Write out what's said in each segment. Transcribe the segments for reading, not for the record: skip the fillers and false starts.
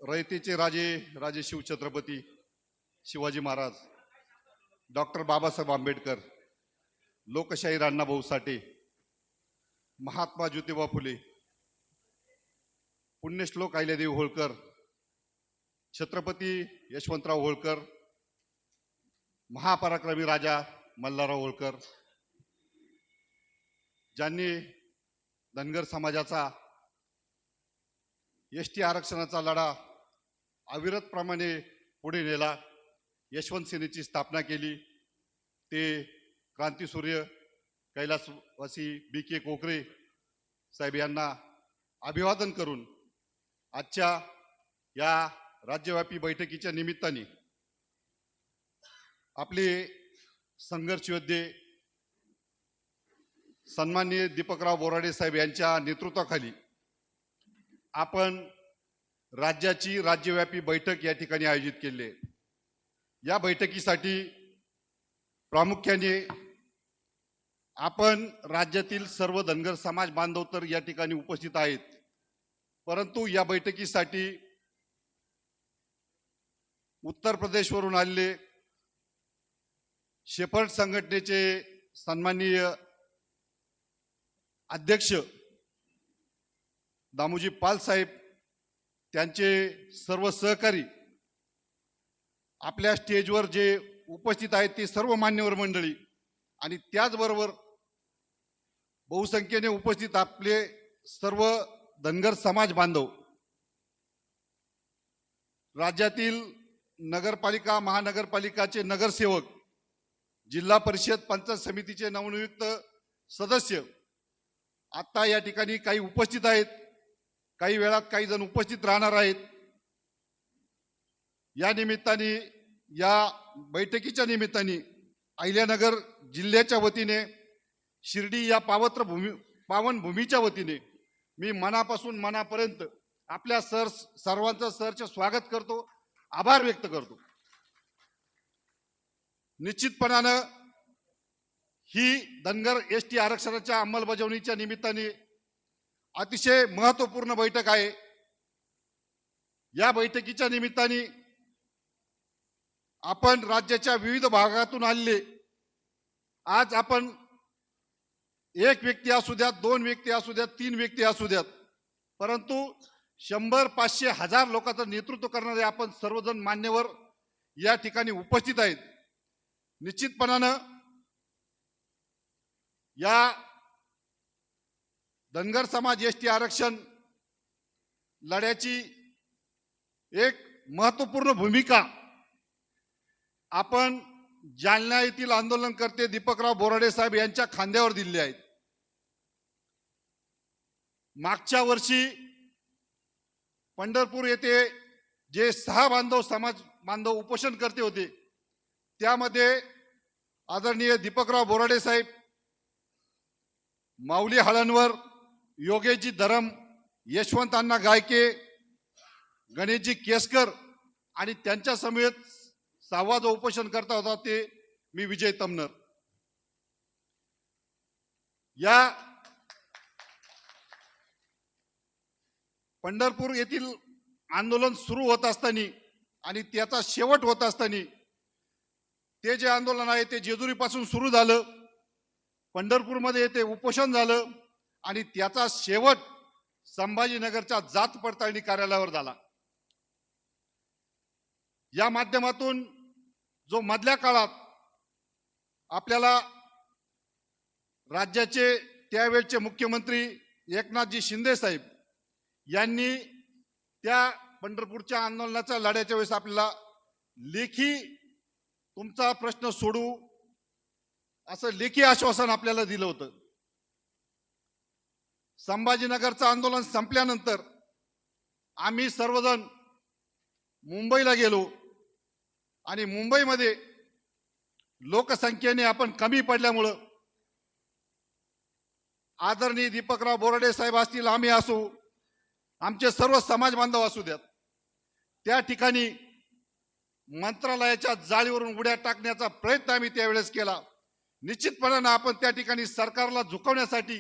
रयतेचे राजे राजे शिवछत्रपती शिवाजी महाराज, डॉक्टर बाबासाहेब आंबेडकर, लोकशाही अण्णाभाऊ साठे, महात्मा ज्योतिबा फुले, पुण्यश्लोक अहिल्यादेवी होळकर, छत्रपती यशवंतराव होळकर, महापराक्रमी राजा मल्हारराव होळकर, ज्यांनी धनगर समाजाचा एसटी आरक्षणाचा लढा अविरतप्रमाणे पुढे नेला, यशवंत सेनेची स्थापना केली, ते क्रांतीसूर्य कैलासवासी BK कोकरे साहेब यांना अभिवादन करून आजच्या या राज्यव्यापी बैठकीच्या निमित्ताने आपले संघर्ष योद्धे सन्माननीय दीपकराव बोराडे साहेब यांच्या नेतृत्वाखाली आपण राज्याची राज्यव्यापी बैठक या ठिकाणी आयोजित केली आहे। या बैठकीसाठी प्रामुख्याने आपण राज्यातील सर्व धनगर समाज बांधव तर या ठिकाणी उपस्थित आहेत, परंतु या बैठकीसाठी उत्तर प्रदेशवरून आलेले शेफर्ड संघटनेचे सन्माननीय अध्यक्ष दामोजी पाल साहेब, त्यांचे सर्व सहकारी, आपल्या स्टेजवर जे उपस्थित आहेत ते सर्व मान्यवर मंडळी आणि त्याचबरोबर बहुसंख्येने उपस्थित आपले सर्व धनगर समाज बांधव, राज्यातील नगरपालिका महानगरपालिकाचे नगरसेवक, जिल्हा परिषद पंचायत समितीचे नवनियुक्त सदस्य आता या ठिकाणी काही उपस्थित आहेत, काही वेळात काही जण उपस्थित राहणार आहेत। या निमित्ताने या बैठकीच्या निमित्ताने अहिल्यानगर जिल्ह्याच्या वतीने शिर्डी या पावन भूमीच्या वतीने मी मनापासून मनापर्यंत आपल्या सर्वांचं सहर्ष स्वागत करतो, आभार व्यक्त करतो। निश्चितपणाने ही धनगर ST आरक्षणाच्या अंमलबजावणीच्या निमित्ताने अतिशय महत्त्वपूर्ण बैठक आहे। या बैठकीच्या निमित्ताने आपण राज्याच्या विविध भागातून आलेले, आज आपण एक व्यक्ती असू द्यात, दोन व्यक्ती असू द्यात, तीन व्यक्ती असू द्यात, परंतु 100, 500, 1000 लोकांचं नेतृत्व करणारे आपण सर्वजण मान्यवर या ठिकाणी उपस्थित आहेत। निश्चितपणाने या धनगर समाज ST आरक्षण लढ्याची एक महत्त्वपूर्ण भूमिका आपण जालना येथील आंदोलनकर्ते दीपकराव बोराडे साहेब यांच्या खांद्यावर दिली आहे। मागच्या वर्षी पंढरपूर येथे जे 6 समाज बांधव उपोषण करते होते, त्यामध्ये आदरणीय दीपकराव बोराडे साहेब, माऊली हळणवर, योगेशजी धरम, यशवंत अण्णा गायके, गणेशजी केसकर आणि त्यांच्या समेत 6वा जो उपोषण करता होता ते मी विजय तमनर। या पंढरपूर येथील आंदोलन सुरू होत असताना आणि त्याचा शेवट होत असताना ते जे आंदोलन आहे ते जेजुरीपासून सुरू झालं, पंढरपूरमध्ये ते उपोषण झालं आणि त्याचा शेवट संभाजीनगरच्या जात पडताळणी कार्यालयावर झाला। या माध्यमातून जो मधल्या काळात आपल्याला राज्याचे त्यावेळचे मुख्यमंत्री एकनाथजी शिंदे साहेब यांनी त्या पंढरपूरच्या आंदोलनाच्या लढ्याच्या वेळेस आपल्याला लेखी तुमचा प्रश्न सोडू असं लेखी आश्वासन आपल्याला दिलं होतं। संभाजीनगरचं आंदोलन संपल्यानंतर आम्ही सर्वजण मुंबईला गेलो आणि मुंबईमध्ये लोकसंख्येने आपण कमी पडल्यामुळं आदरणीय दीपकराव बोराडे साहेब असतील, आम्ही असू, आमचे सर्व समाज बांधव असू द्यात, त्या ठिकाणी मंत्रालयाच्या जाळीवरून उड्या टाकण्याचा प्रयत्न आम्ही त्यावेळेस केला। निश्चितपणाने आपण त्या ठिकाणी सरकारला झुकवण्यासाठी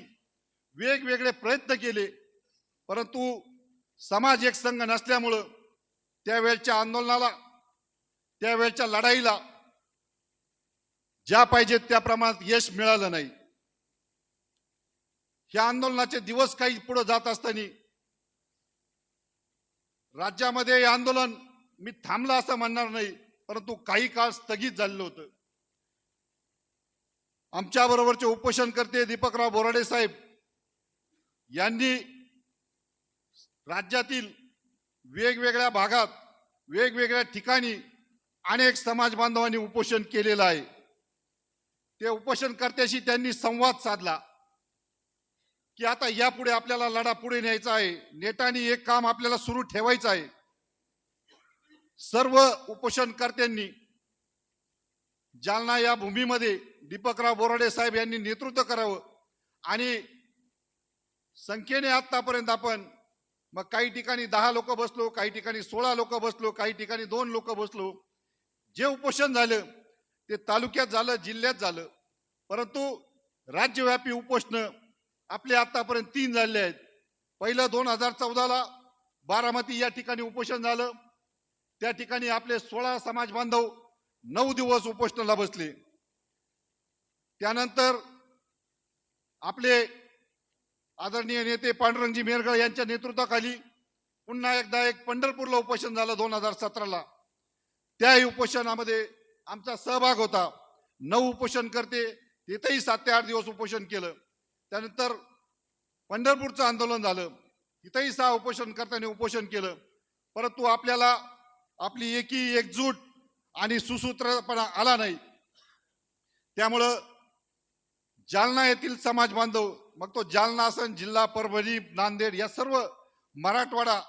वेगवेगळे प्रयत्न केले, परंतु समाज एक संघ नसल्यामुळं त्यावेळच्या आंदोलनाला, त्यावेळच्या लढाईला ज्या पाहिजे त्या प्रमाणात यश मिळालं नाही. या आंदोलनाचे दिवस काही पुढे जात असताना राज्यामध्ये हे आंदोलन मी थांबलं असं म्हणणार नाही, परंतु काही काळ स्थगित झालेलं होतं. आमच्या बरोबरचे उपोषणकर्ते दीपकराव बोराडे साहेब यांनी राज्यातील वेगवेगळ्या भागात, वेगवेगळ्या ठिकाणी अनेक समाज बांधवांनी उपोषण केलेलं आहे. ते उपोषणकर्त्याशी त्यांनी संवाद साधला की आता यापुढे आपल्याला लढा पुढे न्यायचा आहे, नेटाने एक काम आपल्याला सुरू ठेवायचं आहे. सर्व उपोषणकर्त्यांनी जालना या भूमीमध्ये दीपकराव बोराडे साहेब यांनी नेतृत्व करावं आणि संख्येने आतापर्यंत आपण मग काही ठिकाणी 10 लोक बसलो, काही ठिकाणी 16 लोक बसलो, काही ठिकाणी 2 लोक बसलो. जे उपोषण झालं ते तालुक्यात झालं, जिल्ह्यात झालं, परंतु राज्यव्यापी उपोषण आपले आतापर्यंत 3 झाले आहेत. पहिलं 2014ला बारामती या ठिकाणी उपोषण झालं. त्या ठिकाणी आपले 16 समाज बांधव 9 दिवस उपोषणाला बसले. त्यानंतर आपले आदरणीय नेते पांडुरंगजी मेरगळ यांच्या नेतृत्वाखाली पुन्हा एकदा एक पंढरपूरला उपोषण झालं 2017ला. त्याही उपोषणामध्ये आमचा सहभाग होता. 9 उपोषणकर्ते तिथेही 7 ते 8 दिवस उपोषण केलं. त्यानंतर पंढरपूरचं आंदोलन झालं, तिथेही 6 उपोषणकर्त्यांनी उपोषण केलं. परंतु आपल्याला आपली एकजूट आणि सुसूत्रपणा आला नाही. त्यामुळं जालना येथील समाज बांधव, मग तो जालना असन, जिल्हा परभणी, नांदेड, या सर्व मराठवाडा,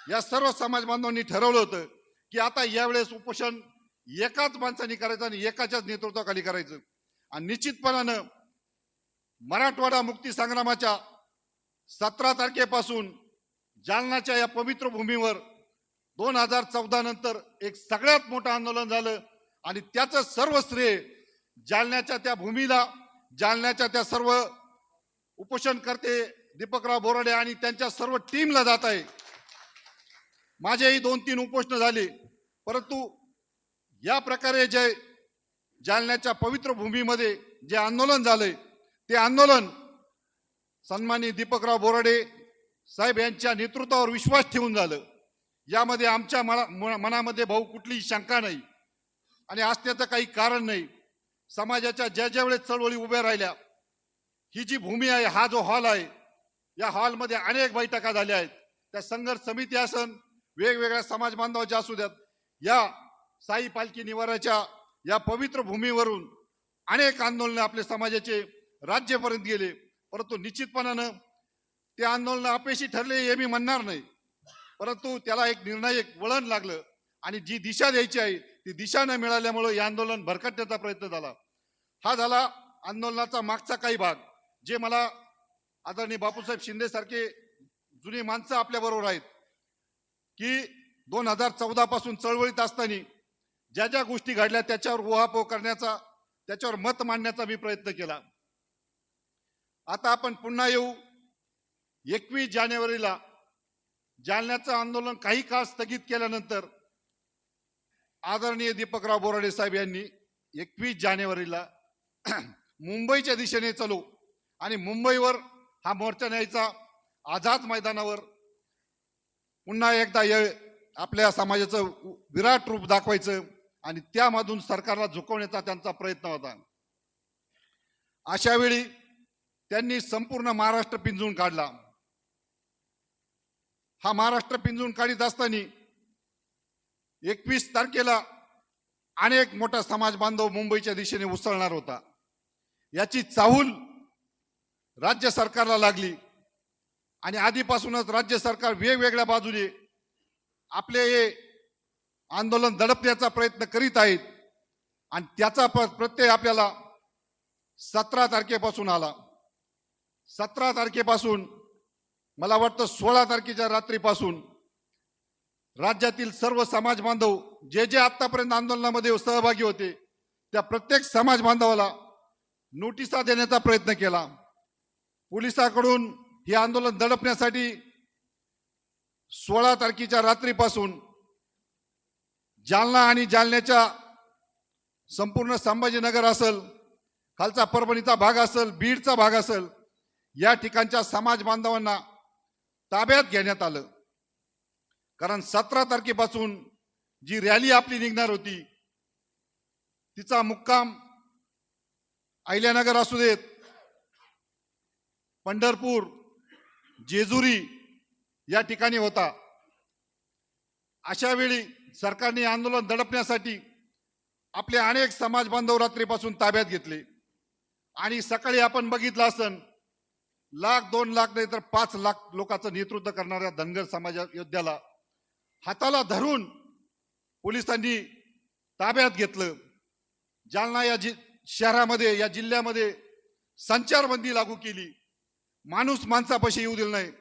या सर्व समाज बांधवांनी ठरवलं होतं की आता यावेळेस उपोषण एकाच माणसाने करायचं आणि एकाच्याच नेतृत्वाखाली करायचं. आणि निश्चितपणानं मराठवाडा मुक्ती संग्रामाच्या 17 तारखेपासून जालनाच्या या पवित्र भूमीवर 2014 नंतर एक सगळ्यात मोठं आंदोलन झालं आणि त्याचं सर्व श्रेय जालन्याच्या त्या भूमीला, जालन्याच्या त्या सर्व उपोषणकर्ते दीपकराव बोराडे आणि त्यांच्या सर्व टीमला जात आहे. माझेही 2-3 उपोषण झाली, परंतु या प्रकारे जे जालन्याच्या पवित्र भूमीमध्ये जे आंदोलन झालंय ते आंदोलन सन्माननीय दीपकराव बोराडे साहेब यांच्या नेतृत्वावर विश्वास ठेवून झालं. यामध्ये आमच्या मनामध्ये भाऊ कुठलीही शंका नाही आणि असण्याचं काही कारण नाही. समाजाच्या ज्या ज्या वेळेस चळवळी उभ्या राहिल्या, ही जी भूमी आहे, हा जो हॉल आहे, या हॉलमध्ये अनेक बैठका झाल्या आहेत. त्या संघर्ष समिती असन, वेगवेगळ्या समाज बांधवाच्या असू द्यात, या साई पालखी निवाराच्या या पवित्र भूमीवरून अनेक आंदोलन आपले समाजाचे राज्यापर्यंत गेले. परंतु निश्चितपणानं ते आंदोलन अपयशी ठरले हे मी म्हणणार नाही, परंतु त्याला एक निर्णायक वळण लागलं आणि जी दिशा द्यायची आहे ती दिशा न मिळाल्यामुळे हे आंदोलन भरकटण्याचा प्रयत्न झाला. हा झाला आंदोलनाचा मागचा काही भाग. जे मला आदरणीय बापूसाहेब शिंदे सारखे जुनी माणसं आपल्या बरोबर आहेत की 2014 पासून चळवळीत असताना ज्या ज्या गोष्टी घडल्या त्याच्यावर उहापोह करण्याचा, त्याच्यावर मत मांडण्याचा मी प्रयत्न केला. आता आपण पुन्हा येऊ 21 जानेवारीला जालन्याचं आंदोलन काही काळ स्थगित केल्यानंतर आदरणीय दीपकराव बोराडे साहेब यांनी 21 जानेवारीला मुंबईच्या दिशेने चलो आणि मुंबईवर हा मोर्चा न्यायचा, आझाद मैदानावर पुन्हा एकदा आपल्या समाजाचं विराट रूप दाखवायचं आणि त्यामधून सरकारला झुकवण्याचा त्यांचा प्रयत्न होता. अशा वेळी त्यांनी संपूर्ण महाराष्ट्र पिंजून काढला. हा महाराष्ट्र पिंजून काढीत असताना 21 तारखेला अनेक मोठा समाज बांधव मुंबईच्या दिशेने उसळणार होता. याची चाहूल राज्य सरकारला लागली आणि आधीपासूनच राज्य सरकार वेगवेगळ्या बाजूने आपले हे आंदोलन दडपण्याचा प्रयत्न करीत आहेत आणि त्याचा प्रत्यय आपल्याला 17 तारखेपासून आला. 17 तारखेपासून मला वाटतं 16 तारखेच्या रात्रीपासून राज्यातील सर्व समाज बांधव जे जे आतापर्यंत आंदोलनामध्ये सहभागी होते त्या प्रत्येक समाज बांधवाला नोटिसा देण्याचा प्रयत्न केला. पोलिसांकडून हे आंदोलन दडपण्यासाठी 16 तारखेच्या रात्रीपासून जालना आणि जालन्याच्या संपूर्ण संभाजीनगर असेल, खालचा परभणीचा भाग असेल, बीडचा भाग असेल, या ठिकाणच्या समाज बांधवांना ताब्यात घेण्यात आलं. कारण 17 तारखेपासून जी रॅली आपली निघणार होती तिचा मुक्काम अहिल्यानगर असू देत, पंढरपूर, जेजुरी या ठिकाणी होता. अशा वेळी सरकारने आंदोलन दडपण्यासाठी आपले अनेक समाज बांधव रात्रीपासून ताब्यात घेतले आणि सकाळी आपण बघितलं असन, 1,00,000 2,00,000 नाही तर 5,00,000 लोकांचं नेतृत्व करणाऱ्या धनगर समाज योद्ध्याला हाताला धरून पोलिसांनी ताब्यात घेतलं. जालना या शहरामध्ये, या जिल्ह्यामध्ये संचारबंदी लागू केली. माणूस माणसापाशी येऊ दिलं नाही.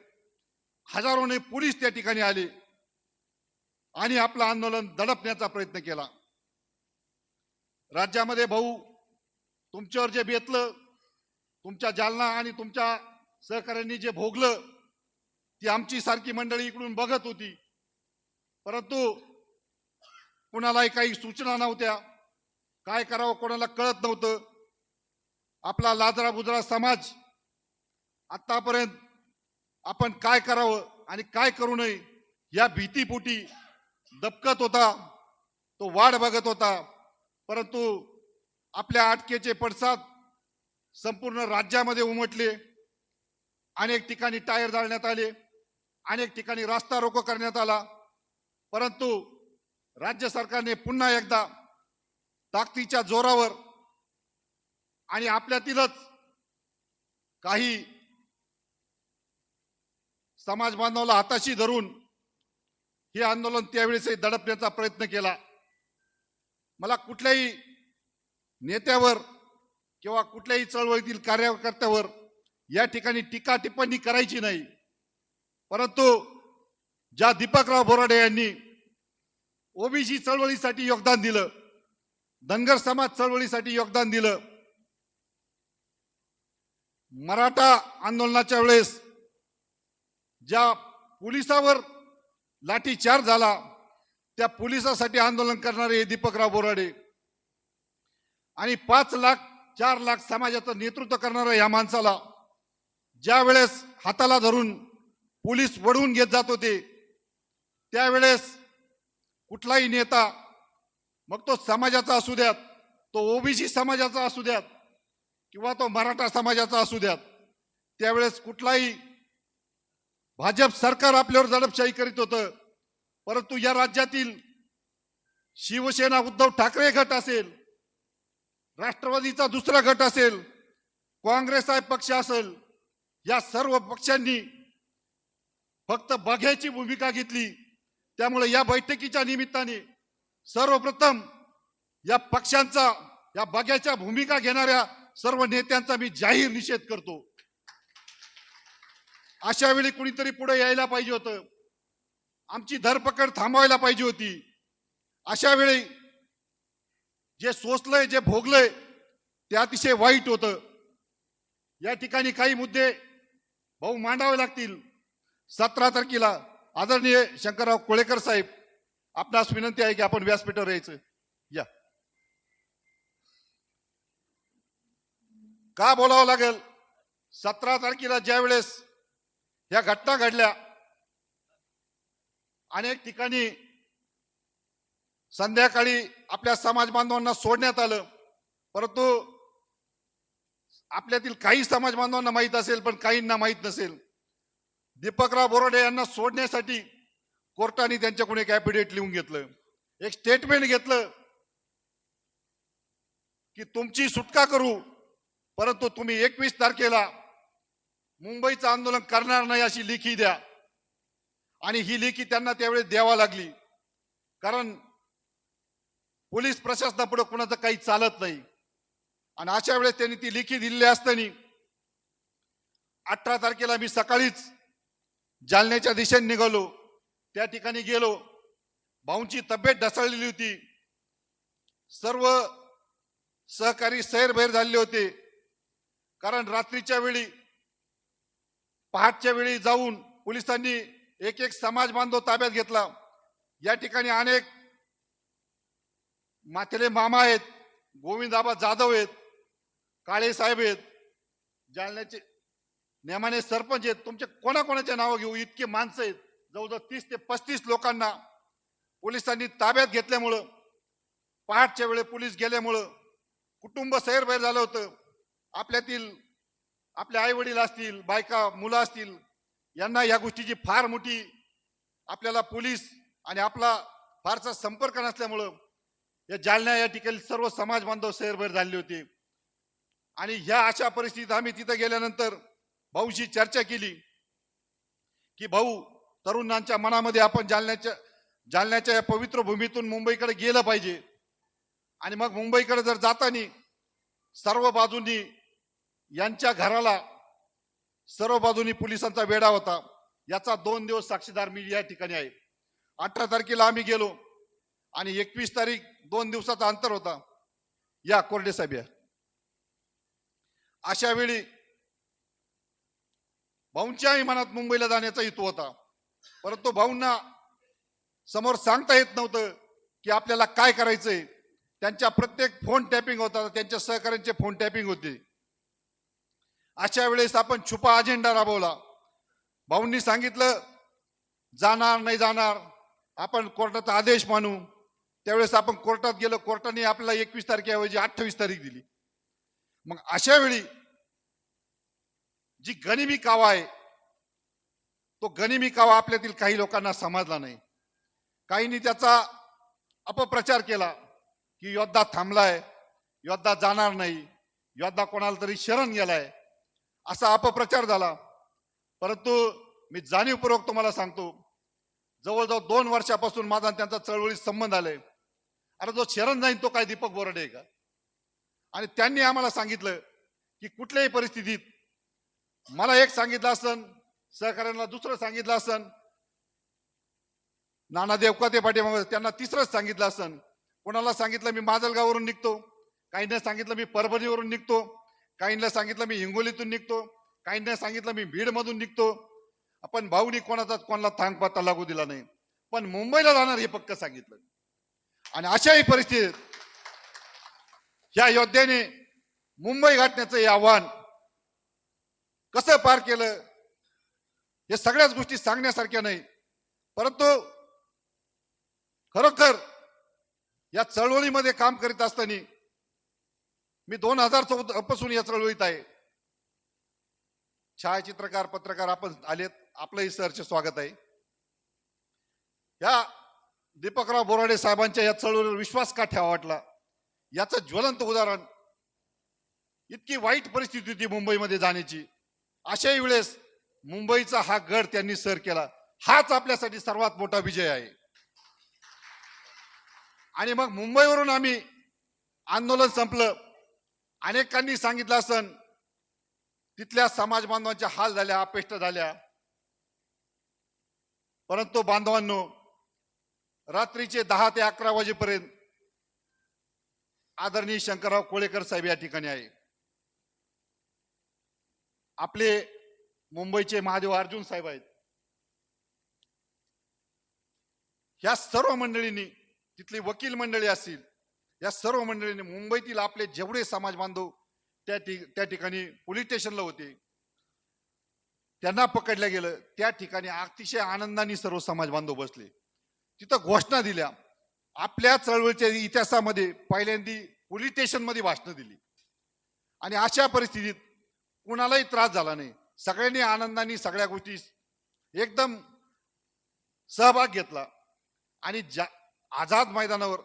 हजारोने पोलीस त्या ठिकाणी आले आणि आपलं आंदोलन दडपण्याचा प्रयत्न केला. राज्यामध्ये भाऊ तुमच्यावर जे बेतलं, तुमच्या जालना आणि तुमच्या सहकाऱ्यांनी जे भोगलं, ती आमची सारखी मंडळी इकडून बघत होती. परंतु कुणालाही काही सूचना नव्हत्या, काय करावं कोणाला कळत नव्हतं. आपला लाजरा बुजरा समाज आतापर्यंत आपण काय करावं आणि काय करू नये या भीतीपोटी दबकत होता, तो वाट बघत होता. परंतु आपल्या अटकेचे पडसाद संपूर्ण राज्यामध्ये उमटले. अनेक ठिकाणी टायर जाळण्यात आले, अनेक ठिकाणी रास्ता रोको करण्यात आला. परंतु राज्य सरकारने पुन्हा एकदा ताकदीच्या जोरावर आणि आपल्यातीलच काही समाज बांधवाला हाताशी धरून हे आंदोलन त्यावेळेस दडपण्याचा प्रयत्न केला. मला कुठल्याही नेत्यावर किंवा कुठल्याही चळवळीतील कार्यकर्त्यावर या ठिकाणी टीका टिप्पणी करायची नाही. परंतु ज्या दीपकराव बोराडे यांनी ओबीसी चळवळीसाठी योगदान दिलं, धनगर समाज चळवळीसाठी योगदान दिलं, मराठा आंदोलनाच्या वेळेस ज्या पोलिसावर लाठीचार्ज झाला, त्या पोलिसासाठी आंदोलन करणारे दीपकराव बोराडे आणि 5,00,000 4,00,000 समाजाचं नेतृत्व करणाऱ्या या माणसाला ज्या वेळेस हाताला धरून पोलीस वडवून घेत जात होते, त्यावेळेस कुठलाही नेता, मग तो समाजाचा असू द्यात, तो ओबीसी समाजाचा असू द्यात किंवा तो मराठा समाजाचा असू द्यात, त्यावेळेस कुठलाही भाजप सरकार आपल्यावर दडपशाही करीत होतं. परंतु या राज्यातील शिवसेना उद्धव ठाकरे गट असेल, राष्ट्रवादीचा दुसरा गट असेल, काँग्रेस पक्ष असेल, या सर्व पक्षांनी फक्त बघ्याची भूमिका घेतली. त्यामुळे या बैठकीच्या निमित्ताने सर्वप्रथम या पक्षांचा, या बघ्याच्या भूमिका घेणाऱ्या सर्व नेत्यांचा मी जाहीर निषेध करतो. अशा वेळी कुणीतरी पुढे यायला पाहिजे होतं, आमची धरपकड थांबवायला पाहिजे होती. अशा वेळी जे सोसलंय, जे भोगलंय ते अतिशय वाईट होतं. या ठिकाणी काही मुद्दे भाऊ मांडावे लागतील. 17 तारखेला आदरणीय शंकरराव कोळेकर साहेब, आपणास विनंती आहे की आपण व्यासपीठावर यायचं. या. का बोलावं लागेल? 17 तारखेला ज्या वेळेस या घटना घडल्या, अनेक ठिकाणी संध्याकाळी आपल्या समाज बांधवांना सोडण्यात आलं. परंतु आपल्यातील काही समाज बांधवांना माहीत असेल, पण काहींना माहीत नसेल. दीपकराव बोराडे यांना सोडण्यासाठी कोर्टाने त्यांच्याकडून एक ॲफिडेव्हिट लिहून घेतलं, एक स्टेटमेंट घेतलं की तुमची सुटका करू, परंतु तुम्ही 21 तारखेला मुंबईचं आंदोलन करणार नाही अशी लेखी द्या. आणि ही लेखी त्यांना त्यावेळेस द्यावा लागली, कारण पोलीस प्रशासनापुढे कुणाचं काही चालत नाही. आणि अशा वेळेस त्यांनी ती लेखी दिलेली असताना 18 तारखेला मी सकाळीच जालन्याच्या दिशेने निघालो. त्या ठिकाणी गेलो, भाऊंची तब्येत ढासळलेली होती, सर्व सहकारी सैरभैर झालेले होते. कारण रात्रीच्या वेळी, पहाटच्या वेळी जाऊन पोलिसांनी एक एक समाज बांधव ताब्यात घेतला. या ठिकाणी अनेक माथेले मामा आहेत, गोविंदाबा जाधव आहेत, काळे साहेब आहेत, जालन्याचे नेमाने सरपंच आहेत. तुमचे कोणाकोणाचे नावं घेऊ? इतके माणसं आहेत. जवळजवळ 30 ते 35 लोकांना पोलिसांनी ताब्यात घेतल्यामुळं, पहाटच्या वेळे पोलीस गेल्यामुळं कुटुंब सैरभैर झालं होतं. आपल्यातील आपले आई वडील असतील, बायका मुलं असतील, यांना या गोष्टीची फार मोठी, आपल्याला पोलीस आणि आपला फारसा संपर्क नसल्यामुळं या जालन्या या ठिकाणी सर्व समाज बांधव सैरभैर झाले होते. आणि ह्या अशा परिस्थितीत आम्ही तिथे गेल्यानंतर भाऊशी चर्चा केली की भाऊ, तरुणांच्या मनामध्ये आपण जालन्याच्या या पवित्र भूमीतून मुंबईकडे गेलं पाहिजे. आणि मग मुंबईकडे जर जाताना सर्व बाजूंनी यांच्या घराला सर्व बाजूनी पोलिसांचा वेढा होता. याचा 2 दिवस साक्षीदार मी या ठिकाणी आहे. 18 तारखेला आम्ही गेलो आणि 21 तारीख 2 दिवसाचा अंतर होता. या कोरडे साहेब या. अशा वेळी भाऊंच्याही मनात मुंबईला जाण्याचा हेतू होता, परंतु भाऊंना समोर सांगता येत नव्हतं की आपल्याला काय करायचंय. त्यांच्या प्रत्येक फोन टॅपिंग होता, त्यांच्या सहकाऱ्यांचे फोन टॅपिंग होते. अशा वेळेस आपण छुपा अजेंडा राबवला. भाऊंनी सांगितलं जाणार नाही जाणार, आपण कोर्टाचा आदेश मानू. त्यावेळेस आपण कोर्टात गेलो. कोर्टाने आपल्याला 21 तारखेऐवजी 28 तारीख दिली. मग अशा वेळी जी गनिमी कावा आहे, तो गनिमी कावा आपल्यातील काही लोकांना समजला नाही. काहींनी त्याचा अपप्रचार केला की योद्धा थांबलाय, योद्धा जाणार नाही, योद्धा कोणाला तरी शरण गेलाय, असा अपप्रचार झाला. परंतु मी जाणीवपूर्वक तुम्हाला सांगतो, जवळजवळ 2 वर्षापासून माझा त्यांचा चळवळीत संबंध आलाय. अरे जो शरण जाईल तो काय दीपक बोराडे आहे का? आणि त्यांनी आम्हाला सांगितलं की कुठल्याही परिस्थितीत, मला एक सांगितलं असन, सहकार्यांना दुसरं सांगितलं असन, नाना देवकाते पाटील त्यांना तिसरंच सांगितलं असन. कोणाला सांगितलं मी माजलगाववरून निघतो, काहींना सांगितलं मी परभणीवरून निघतो, काहींना सांगितलं मी हिंगोलीतून निघतो, काहींना सांगितलं मी बीडमधून निघतो. आपण भाऊनी कोणाला थांग पत्ता लागू दिला नाही, पण मुंबईला जाणार हे पक्क सांगितलं. आणि अशाही परिस्थितीत या योद्ध्याने मुंबई गाठण्याचं हे आव्हान कसं पार केलं, हे सगळ्याच गोष्टी सांगण्यासारख्या नाही. परंतु खरोखर या चळवळीमध्ये काम करीत असताना मी 2014 पासून या चळवळीत आहे. छायाचित्रकार, पत्रकार आपण आलेत, आपलंही सरचे स्वागत आहे. या दीपकराव बोराडे साहेबांच्या या चळवळीवर विश्वास का ठेवा वाटला, याचं ज्वलंत उदाहरण, इतकी वाईट परिस्थिती होती मुंबईमध्ये जाण्याची. अशाही वेळेस मुंबईचा हा गड त्यांनी सर केला. हाच आपल्यासाठी सर्वात मोठा विजय आहे. आणि मग मुंबईवरून आम्ही आंदोलन संपलं. अनेकांनी सांगितलं असन तिथल्या समाज बांधवांच्या हाल झाल्या, अपेष्ट झाल्या. परंतु बांधवांनो, रात्रीचे 10 ते 11 वाजेपर्यंत आदरणीय शंकरराव कोळेकर साहेब या ठिकाणी आहे. आपले मुंबईचे महादेव अर्जुन साहेब आहेत. या सर्व मंडळींनी, तिथली वकील मंडळी असतील, या सर्व मंडळींनी, मुंबईतील आपले जेवढे समाज बांधव त्या ठिकाणी पोलीस स्टेशनला होते, त्यांना पकडलं गेलं. त्या ठिकाणी अतिशय आनंदाने सर्व समाज बांधव बसले. तिथं घोषणा दिल्या. आपल्या चळवळीच्या इतिहासामध्ये पहिल्यांदा पोलीस स्टेशन मध्ये भाषणं दिली. आणि अशा परिस्थितीत कुणालाही त्रास झाला नाही. सगळ्यांनी आनंदाने सगळ्या गोष्टी एकदम सहभाग घेतला. आणि आझाद मैदानावर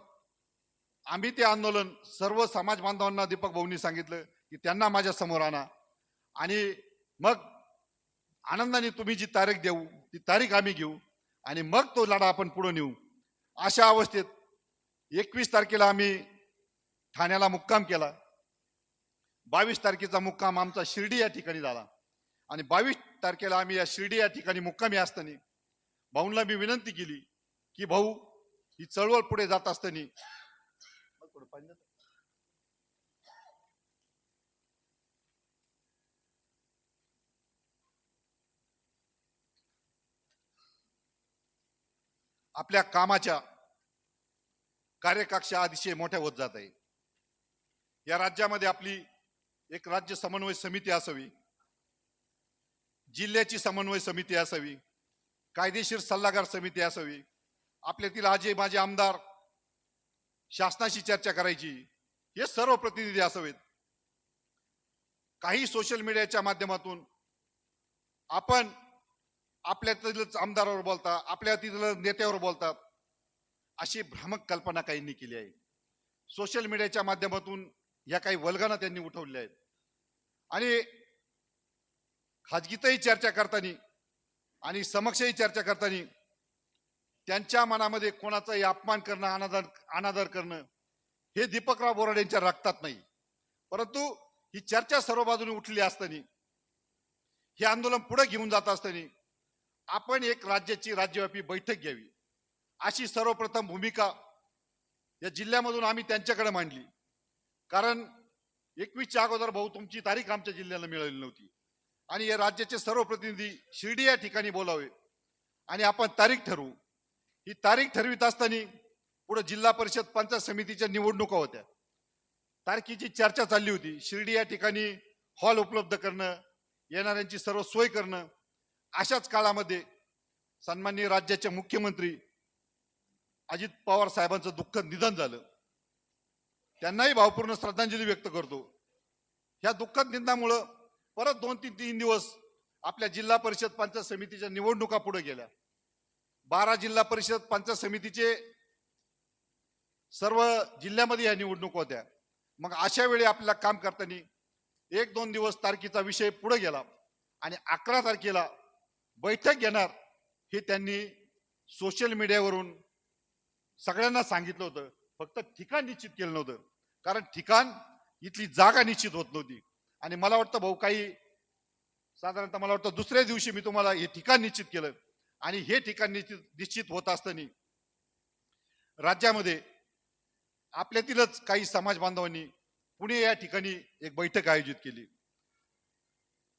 आम्ही ते आंदोलन सर्व समाज बांधवांना दीपक भाऊंनी सांगितलं की त्यांना माझ्या समोर आणा आणि मग आनंदाने तुम्ही जी तारीख देऊ ती तारीख आम्ही घेऊ आणि मग तो लढा आपण पुढे नेऊ. अशा अवस्थेत 21 तारखेला आम्ही ठाण्याला मुक्काम केला. 22 तारखेचा मुक्काम आमचा शिर्डी या ठिकाणी झाला. आणि 22 तारखेला आम्ही या शिर्डी या ठिकाणी मुक्कामी असताना भाऊंना मी विनंती केली की भाऊ, ही चळवळ पुढे जात असताना आपल्या कामाच्या कार्यकक्षा अतिशय मोठ्या होत जात आहे. या राज्यामध्ये आपली एक राज्य समन्वय समिती असावी, जिल्ह्याची समन्वय समिती असावी, कायदेशीर सल्लागार समिती असावी, आपल्यातील आजे माझे आमदार शासनाशी चर्चा करायची, हे सर्व प्रतिनिधी असावेत. काही सोशल मीडियाच्या माध्यमातून आपण आपल्यातील आमदारावर बोलता, आपल्यातील नेत्यावर बोलतात, अशी भ्रामक कल्पना काहींनी केली आहे. सोशल मीडियाच्या माध्यमातून या काही वल्गना त्यांनी उठवल्या आहेत आणि खाजगीतही चर्चा करताना आणि समक्षही चर्चा करताना त्यांच्या मनामध्ये कोणाचाही अपमान करणं, अनादर करणं हे दीपकराव बोराडे यांच्या रक्तात नाही. परंतु ही चर्चा सर्व बाजूने उठली असताना, हे आंदोलन पुढे घेऊन जात असताना आपण एक राज्याची राज्यव्यापी बैठक घ्यावी अशी सर्वप्रथम भूमिका या जिल्ह्यामधून आम्ही त्यांच्याकडे मांडली. कारण 21च्या अगोदर भाऊ तुमची तारीख आमच्या जिल्ह्याला मिळाली नव्हती आणि या राज्याचे सर्व प्रतिनिधी शिर्डी या ठिकाणी बोलावे आणि आपण तारीख ठरवू. ही तारीख ठरवित असताना पुढे जिल्हा परिषद पंचायत समितीच्या निवडणुका होत्या. तारखेची चर्चा चालली होती. शिर्डी या ठिकाणी हॉल उपलब्ध करणं, येणाऱ्यांची सर्व सोय करणं. अशाच काळामध्ये सन्माननीय राज्याचे मुख्यमंत्री अजित पवार साहेबांचं दुःखद निधन झालं. त्यांनाही भावपूर्ण श्रद्धांजली व्यक्त करतो. ह्या दुःखद निधनामुळं परत 2-3 दिवस आपल्या जिल्हा परिषद पंचायत समितीच्या निवडणुका पुढे गेल्या. 12 जिल्हा परिषद पंचायत समितीचे सर्व जिल्ह्यामध्ये या निवडणूक होत्या. मग अशा वेळी आपल्याला काम करताना 1-2 दिवस तारखेचा विषय पुढे गेला आणि 11 तारखेला बैठक घेणार हे त्यांनी सोशल मीडियावरून सगळ्यांना सांगितलं होतं. फक्त ठिकाण निश्चित केलं नव्हतं, कारण ठिकाण इथली जागा निश्चित होत नव्हती. आणि मला वाटतं भाऊ काही साधारणतः मला वाटतं दुसऱ्या दिवशी मी तुम्हाला हे ठिकाण निश्चित केलं आणि हे ठिकाण निश्चित होत असताना राज्यामध्ये आपल्यातीलच काही समाज बांधवांनी पुणे या ठिकाणी एक बैठक आयोजित केली.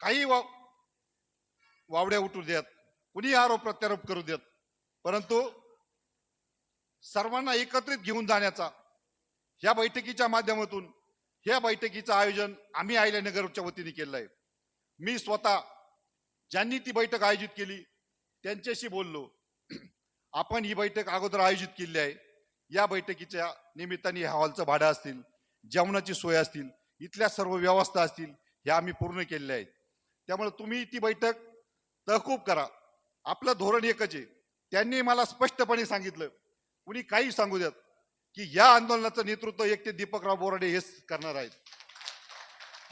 काही वावड्या उठू देत, कुणी आरोप प्रत्यारोप करू देत, परंतु सर्वांना एकत्रित घेऊन जाण्याचा ह्या बैठकीच्या माध्यमातून ह्या बैठकीचं आयोजन आम्ही अहिल्यानगरच्या वतीने केलं आहे. मी स्वतः ज्यांनी ती बैठक आयोजित केली त्यांच्याशी बोललो. आपण ही बैठक अगोदर आयोजित केली आहे. या बैठकीच्या निमित्ताने ह्या हॉलचं भाडं असतील, जेवणाची सोय असतील, इथल्या सर्व व्यवस्था असतील, ह्या आम्ही पूर्ण केलेल्या आहेत. त्यामुळे तुम्ही ती बैठक तहकूब करा. आपलं धोरण एकच आहे. त्यांनी मला स्पष्टपणे सांगितलं, कुणी काही सांगू द्यात, की या आंदोलनाचं नेतृत्व एकटे दीपकराव बोराडे हेच करणार आहेत.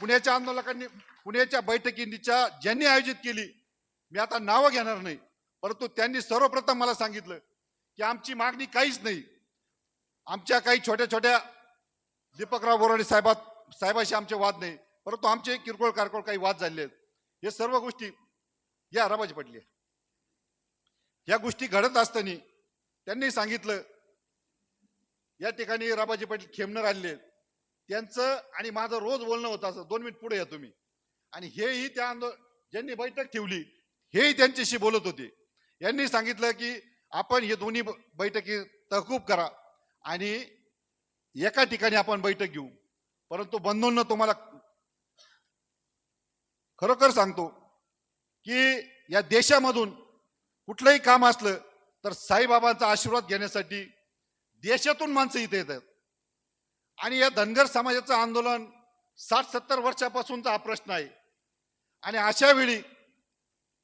पुण्याच्या आंदोलकांनी, पुण्याच्या बैठकीच्या ज्यांनी आयोजित केली, मी आता नावं घेणार नाही, परंतु त्यांनी सर्वप्रथम मला सांगितलं की आमची मागणी काहीच नाही. आमच्या काही छोट्या छोट्या दीपकराव बोराडे साहेबाशी आमचे वाद नाही, परंतु आमचे किरकोळ कारकोळ काही वाद झाले आहेत. हे सर्व गोष्टी या राबाजी पडली. या गोष्टी घडत असताना त्यांनी सांगितलं, या ठिकाणी राबाजी पाटील खेमनर आले, त्यांचं आणि माझं रोज बोलणं होतं असं. 2 मिनिट पुढे या तुम्ही. आणि हेही त्या ज्यांनी बैठक ठेवली हेही त्यांच्याशी बोलत होते. यांनी सांगितलं की आपण हे दोन्ही बैठकी तहकूब करा आणि एका ठिकाणी आपण बैठक घेऊ. परंतु बंधूंनो, तुम्हाला खरोखर सांगतो की या देशामधून कुठलंही काम असलं तर साईबाबांचा आशीर्वाद घेण्यासाठी देशातून माणसं इथे येतात. आणि या धनगर समाजाचं आंदोलन 60-70 वर्षापासूनचा हा प्रश्न आहे. आणि अशा वेळी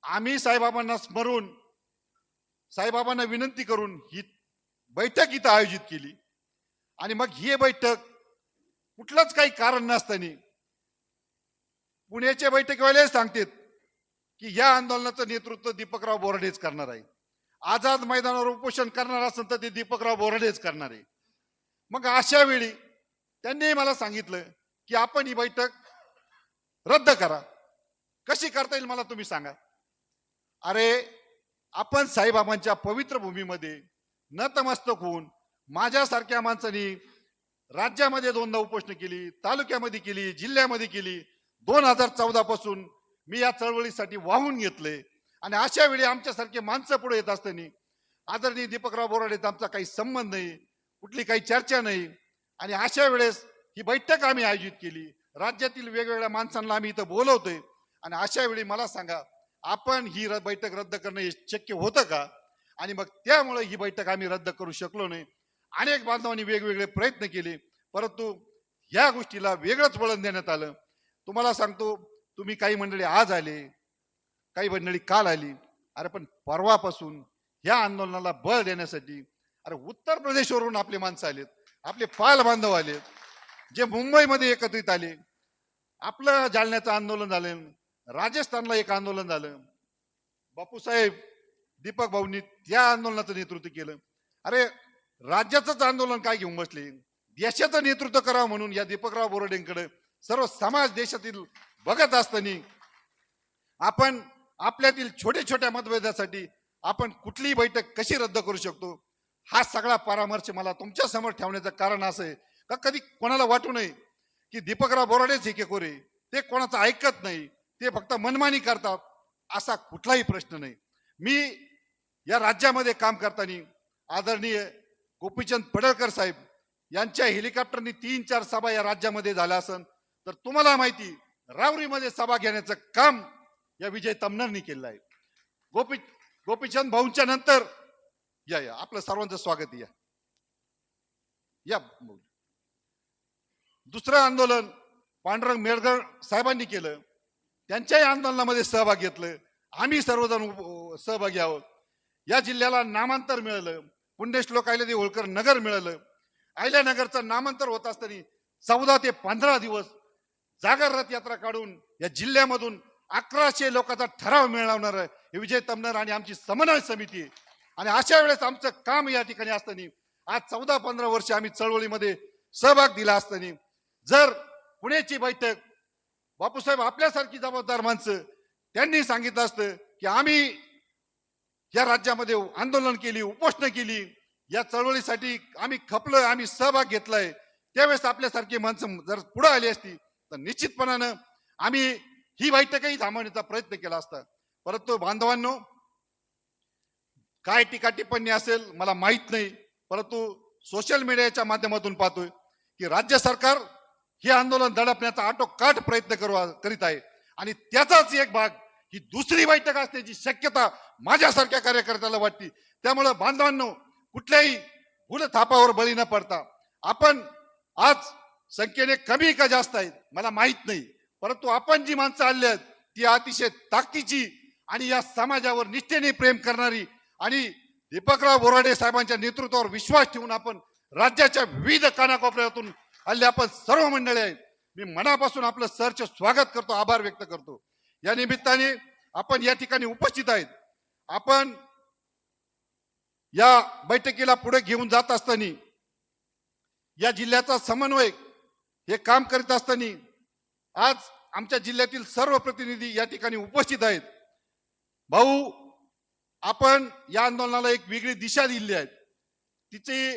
आम्ही साईबाबांना स्मरून, साईबाबांना विनंती करून ही बैठक इथं आयोजित केली. आणि मग ही बैठक कुठलंच काही कारण नसताना पुण्याच्या बैठकीवाले सांगतात की या आंदोलनाचं नेतृत्व दीपकराव बोराडेच करणार आहे. आझाद मैदानावर उपोषण करणार असेल तर ते दीपकराव बोराडेच करणार आहे. मग अशा वेळी त्यांनी मला सांगितलं की आपण ही बैठक रद्द करा. कशी करता येईल मला तुम्ही सांगा. अरे, आपण साईबाबांच्या पवित्र भूमीमध्ये नतमस्तक होऊन माझ्यासारख्या माणसांनी राज्यामध्ये 2दा उपोषण केली, तालुक्यामध्ये केली, जिल्ह्यामध्ये केली. 2014 पासून मी या चळवळीसाठी वाहून घेतले. आणि अशा वेळी आमच्यासारखे माणसं पुढे येत असताना आदरणीय दीपकराव बोराडेचा आमचा काही संबंध नाही, कुठली काही चर्चा नाही. आणि अशा वेळेस ही बैठक आम्ही आयोजित केली, राज्यातील वेगवेगळ्या माणसांना आम्ही इथं बोलवतोय. आणि अशा वेळी मला सांगा, आपण ही बैठक रद्द करणं हे शक्य होतं का? आणि मग त्यामुळे ही बैठक आम्ही रद्द करू शकलो नाही. अनेक बांधवांनी वेगवेगळे प्रयत्न केले, परंतु या गोष्टीला वेगळंच वळण देण्यात आलं. तुम्हाला सांगतो, तुम्ही काही मंडळी आज आले, काही मंडळी काल आली. अरे पण परवापासून या आंदोलनाला बळ देण्यासाठी अरे उत्तर प्रदेशवरून आपले माणसं आलेत, आपले पाल बांधव आलेत, जे मुंबईमध्ये एकत्रित आले. आपलं जालन्याचं आंदोलन झालं, राजस्थानला एक आंदोलन झालं. बापूसाहेब दीपक भाऊंनी त्या आंदोलनाचं नेतृत्व केलं. अरे राज्याचंच आंदोलन काय घेऊन बसले, देशाचं नेतृत्व करावं म्हणून या दीपकराव बोराडेंकडे सर्व समाज देशातील बघत असताना आपण आपल्यातील छोट्या छोट्या मतभेदासाठी आपण कुठलीही बैठक कशी रद्द करू शकतो, हा सगळा परामर्श मला तुमच्या समोर ठेवण्याचं कारण असं आहे का कधी कोणाला वाटू नये की दीपकराव बोराडेच एकेकोरे, ते कोणाचं ऐकत नाही, ते फक्त मनमानी करतात, असा कुठलाही प्रश्न नाही. मी या राज्यामध्ये काम करताना आदरणीय गोपीचंद पडळकर साहेब यांच्या हेलिकॉप्टरनी 3-4 सभा या राज्यामध्ये झाल्या असन, तर तुम्हाला माहिती रावरीमध्ये सभा घेण्याचं काम या विजय तमनरनी केलं आहे. गोपीचंद भाऊंच्या नंतर या आपलं सर्वांचं स्वागत. या दुसरं आंदोलन पांडुरंग मेळघर साहेबांनी केलं, त्यांच्याही आंदोलनामध्ये सहभाग घेतलं. आम्ही सर्वजण सहभागी आहोत. या जिल्ह्याला नामांतर मिळालं, पुण्यश्लोक अहिल्यादेवी होळकर नगर मिळालं. अहिल्यानगरचं नामांतर होत असताना 14 ते 15 दिवस जागर रथ यात्रा काढून या जिल्ह्यामधून 1100 लोकांचा ठराव मिळवणार आहे हे विजय तमनर आणि आमची समन्वय समिती. आणि अशा वेळेस आमचं काम या ठिकाणी असताना आज 14-15 वर्ष आम्ही चळवळीमध्ये सहभाग दिला असताना जर पुण्याची बैठक बापूसाहेब आपल्यासारखी जबाबदार माणसं त्यांनी सांगितलं असतं की आम्ही या राज्यामध्ये आंदोलन केली, उपोषण केली, या चळवळीसाठी आम्ही खपलोय, आम्ही सहभाग घेतलाय, त्यावेळेस आपल्यासारखी माणसं जर पुढे आली असती तर निश्चितपणानं आम्ही ही बैठकही थांबवण्याचा प्रयत्न केला असता. परंतु बांधवांनो, काय टीका टिप्पणी असेल मला माहित नाही, परंतु सोशल मीडियाच्या माध्यमातून पाहतोय की राज्य सरकार हे आंदोलन दडपण्याचा आटोकाट प्रयत्न करीत आहे. आणि त्याचाच एक भाग ही दुसरी बैठक असण्याची शक्यता माझ्यासारख्या कार्यकर्त्याला वाटते. त्यामुळे बांधवांनो, कुठल्याही भूलथापावर बळी न पडता आपण आज संख्येने कमी का जास्त आहेत मला माहित नाही, परंतु आपण जी माणसं आणली आहेत ती अतिशय ताकदीची आणि या समाजावर निष्ठेने प्रेम करणारी आणि दीपकराव बोराडे साहेबांच्या नेतृत्वावर विश्वास ठेवून आपण राज्याच्या विविध कानाकोपऱ्यातून हल्ले आपण सर्व मंडळी आहेत. मी मनापासून आपलं सरचे स्वागत करतो, आभार व्यक्त करतो. या निमित्ताने आपण या ठिकाणी उपस्थित आहेत. आपण या बैठकीला पुढे घेऊन जात असताना या जिल्ह्याचा समन्वय हे काम करीत असताना आज आमच्या जिल्ह्यातील सर्व प्रतिनिधी या ठिकाणी उपस्थित आहेत. भाऊ, आपण या आंदोलनाला एक वेगळी दिशा दिली आहे. तिची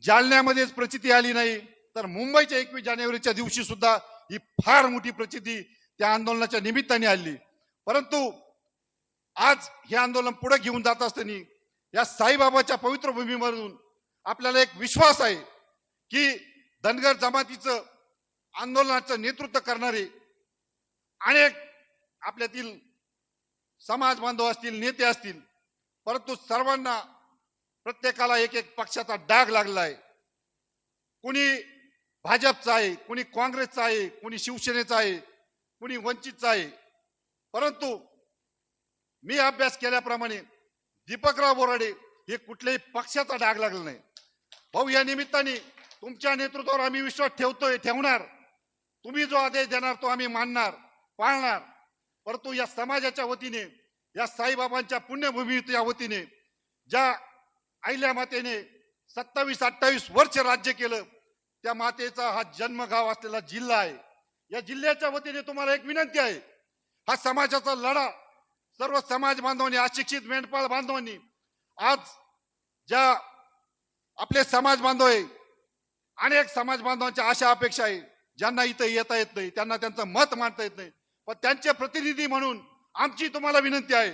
जालन्यामध्येच प्रचिती आली नाही तर मुंबईच्या 21 जानेवारीच्या दिवशी सुद्धा ही फार मोठी प्रचिती त्या आंदोलनाच्या निमित्ताने आली. परंतु आज हे आंदोलन पुढे घेऊन जात असताना या साईबाबाच्या पवित्र भूमीमधून आपल्याला एक विश्वास आहे की धनगर जमातीचं आंदोलनाचं नेतृत्व करणारे अनेक आपल्यातील समाज बांधव असतील, नेते असतील, परंतु सर्वांना प्रत्येकाला एक एक पक्षाचा डाग लागला आहे. कुणी भाजपचा आहे, कुणी काँग्रेसचा आहे, कुणी शिवसेनेचा आहे, कुणी वंचितचा आहे. परंतु मी अभ्यास केल्याप्रमाणे दीपकराव बोराडे हे कुठल्याही पक्षाचा डाग लागला नाही. भाऊ, या निमित्ताने तुमच्या नेतृत्वावर आम्ही विश्वास ठेवणार. तुम्ही जो आदेश देणार तो आम्ही मानणार, पाळणार. परंतु या समाजाच्या वतीने, या साईबाबांच्या पुण्यभूमीच्या वतीने, ज्या अहिल्या मातेने 27-28 वर्ष राज्य केलं, त्या मातेचा हा जन्मगाव असलेला जिल्हा आहे. या जिल्ह्याच्या वतीने तुम्हाला एक विनंती आहे, हा समाजाचा लढा सर्व समाज बांधवांनी, अशिक्षित मेंढपाळ बांधवांनी, आज ज्या आपले समाज बांधव आहे, अनेक समाज बांधवांच्या आशा अपेक्षा आहे, ज्यांना इथं येता येत नाही, त्यांना त्यांचं मत मांडता येत नाही, पण त्यांचे प्रतिनिधी म्हणून आमची तुम्हाला विनंती आहे,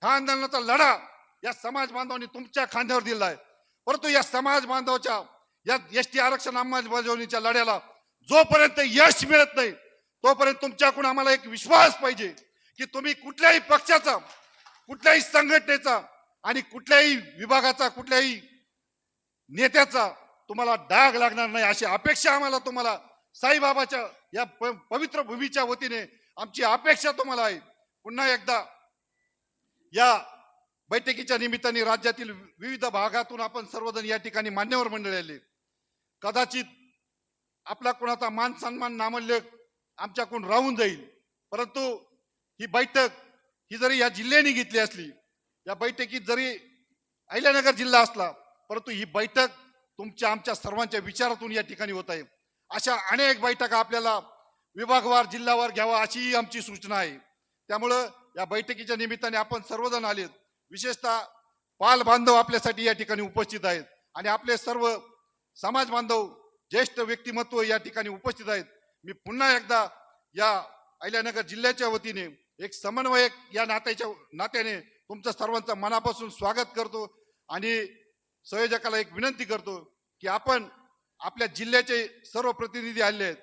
हा आंदोलनाचा लढा या समाज बांधवांनी तुमच्या खांद्यावर दिला आहे. परंतु या समाज बांधवाच्या या एसटी आरक्षण अंमलबजावणीच्या लढ्याला जोपर्यंत यश मिळत नाही तोपर्यंत तुमच्याकडून आम्हाला एक विश्वास पाहिजे की तुम्ही कुठल्याही पक्षाचा, कुठल्याही संघटनेचा आणि कुठल्याही विभागाचा, कुठल्याही नेत्याचा तुम्हाला डाग लागणार नाही अशी अपेक्षा आम्हाला तुम्हाला साईबाबाच्या या पवित्र भूमीच्या वतीने आमची अपेक्षा तुम्हाला आहे. पुन्हा एकदा या बैठकीच्या निमित्ताने राज्यातील विविध भागातून आपण सर्वजण या ठिकाणी मान्यवर मंडळी आले. कदाचित आपला कोणाचा मान सन्मान नामोल्लेख आमच्याकडून राहून जाईल, परंतु ही बैठक ही जरी या जिल्ह्याने घेतली असली, या बैठकीत जरी अहिल्यानगर जिल्हा असला, परंतु ही बैठक तुमच्या आमच्या सर्वांच्या विचारातून या ठिकाणी होत आहे. अशा अनेक बैठका आपल्याला विभागवार, जिल्हावार घ्यावा अशी आमची सूचना आहे. त्यामुळं या बैठकीच्या निमित्ताने आपण सर्वजण आलेत. विशेषतः पाल बांधव आपल्यासाठी या ठिकाणी उपस्थित आहेत आणि आपले सर्व समाज बांधव, ज्येष्ठ व्यक्तिमत्व या ठिकाणी उपस्थित आहेत. मी पुन्हा एकदा या अहिल्यानगर जिल्ह्याच्या वतीने एक समन्वयक या नात्याने तुमचं सर्वांचं मनापासून स्वागत करतो आणि संयोजकाला एक विनंती करतो की आपण आपल्या जिल्ह्याचे सर्व प्रतिनिधी आले आहेत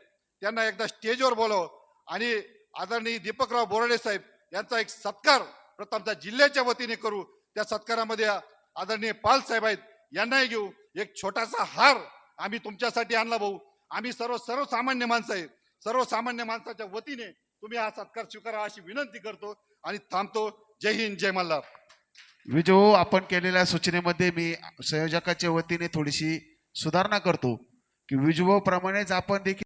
त्यांना एकदा स्टेजवर बोलावं आणि आदरणीय दीपकराव बोराडे साहेब यांचा एक सत्कार प्रथमतः जिल्ह्याच्या वतीने करू. त्या सत्कारामध्ये आदरणीय पाल साहेब आहेत, यांनाही घेऊ. एक छोटासा हार आम्ही तुमच्यासाठी आणला भाऊ. आम्ही सर्वसामान्य माणसं आहे. सर्वसामान्य माणसाच्या वतीने तुम्ही हा सत्कार स्वीकारा अशी विनंती करतो आणि थांबतो. जय हिंद, जय मल्हार. विजो, आपण केलेल्या सूचनेमध्ये मी संयोजकाच्या वतीने थोडीशी सुधारणा करतो की विजो प्रमाणेच आपण देखील